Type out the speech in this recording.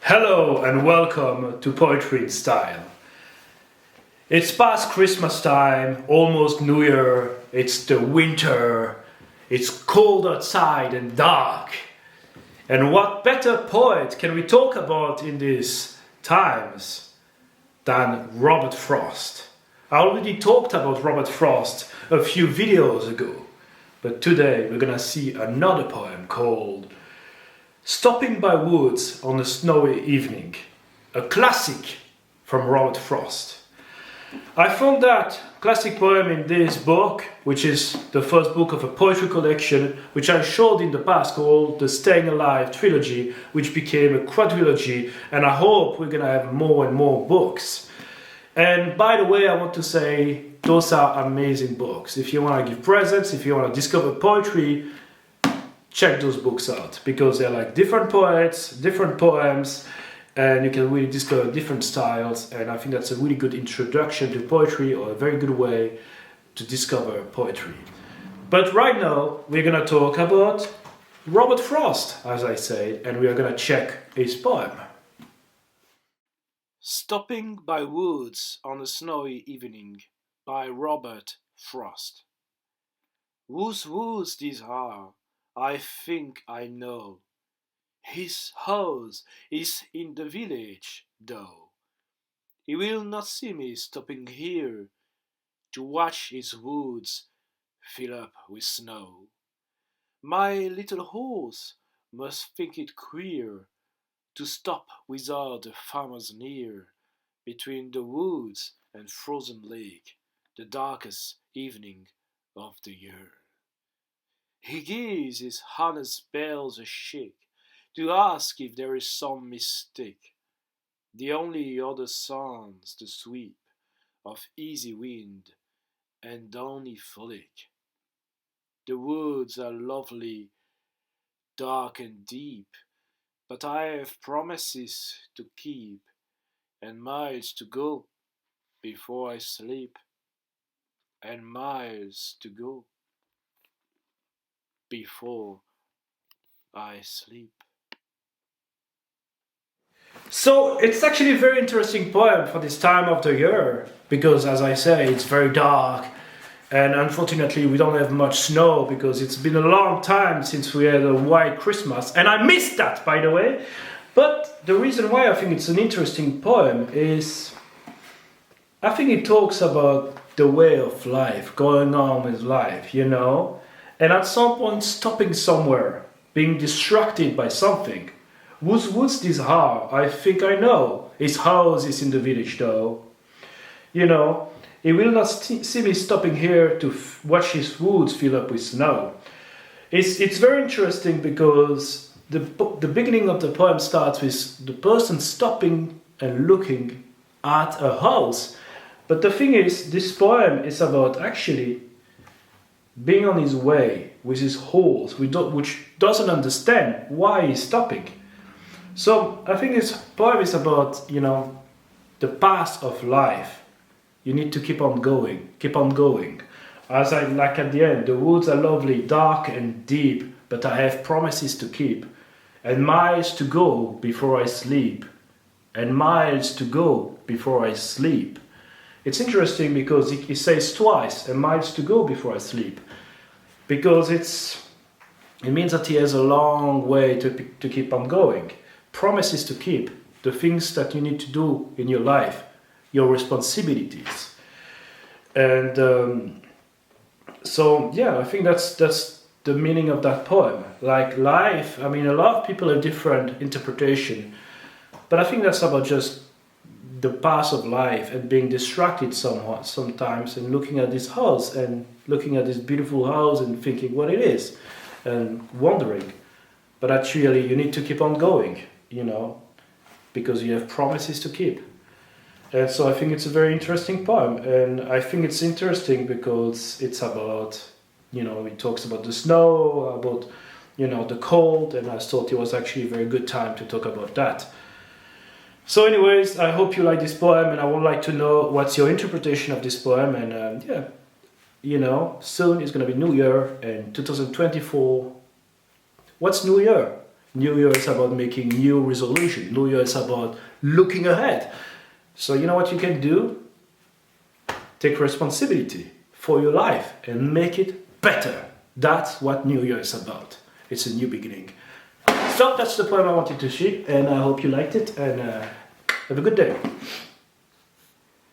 Hello and welcome to Poetry in Style. It's past Christmas time, almost New Year, it's the winter, it's cold outside and dark. And what better poet can we talk about in these times than Robert Frost? I already talked about Robert Frost a few videos ago, but today we're gonna see another poem called Stopping by Woods on a Snowy Evening, a classic from Robert Frost. I found that classic poem in this book, which is the first book of a poetry collection, which I showed in the past called the Staying Alive Trilogy, which became a quadrilogy, and I hope we're gonna have more and more books. And by the way, I want to say those are amazing books. If you want to give presents, if you want to discover poetry, check those books out, because they're like different poets, different poems, and you can really discover different styles. And I think that's a really good introduction to poetry, or a very good way to discover poetry. But right now we're gonna talk about Robert Frost, as I said, and we are gonna check his poem. Stopping by Woods on a Snowy Evening by Robert Frost. Whose woods these are, I think I know. His house is in the village, though. He will not see me stopping here to watch his woods fill up with snow. My little horse must think it queer to stop without the farmer's near, between the woods and frozen lake, the darkest evening of the year. He gives his harness bells a shake to ask if there is some mistake. The only other sounds the sweep of easy wind and downy flick. The woods are lovely, dark and deep, but I have promises to keep and miles to go before I sleep, and miles to go before I sleep. So it's actually a very interesting poem for this time of the year, because as I say, it's very dark, and unfortunately we don't have much snow because it's been a long time since we had a white Christmas, and I missed that, by the way. But the reason why I think it's an interesting poem is I think it talks about the way of life, going on with life, and at some point stopping somewhere, being distracted by something. Whose woods these are, I think I know. His house is in the village, though. He will not see me stopping here to watch his woods fill up with snow. It's very interesting because the beginning of the poem starts with the person stopping and looking at a house. But the thing is, this poem is about actually being on his way with his horse, which doesn't understand why he's stopping. So I think this poem is about, the path of life. You need to keep on going, keep on going. As I like at the end, the woods are lovely, dark and deep, but I have promises to keep, and miles to go before I sleep, and miles to go before I sleep. It's interesting because he says twice, and miles to go before I sleep, because it means that he has a long way to keep on going. Promises to keep, the things that you need to do in your life, your responsibilities. And so I think that's the meaning of that poem. Like life, a lot of people have different interpretation, but I think that's about just the path of life and being distracted somewhat sometimes, and looking at this house and looking at this beautiful house and thinking what it is and wondering. But actually you need to keep on going, because you have promises to keep. And so I think it's a very interesting poem, and I think it's interesting because it's about, it talks about the snow, about, the cold, and I thought it was actually a very good time to talk about that. So anyways, I hope you like this poem, and I would like to know what's your interpretation of this poem. And soon it's going to be New Year, and 2024. What's New Year? New Year is about making new resolution. New Year is about looking ahead. So you know what you can do? Take responsibility for your life and make it better. That's what New Year is about. It's a new beginning. So that's the poem I wanted to share, and I hope you liked it, and have a good day.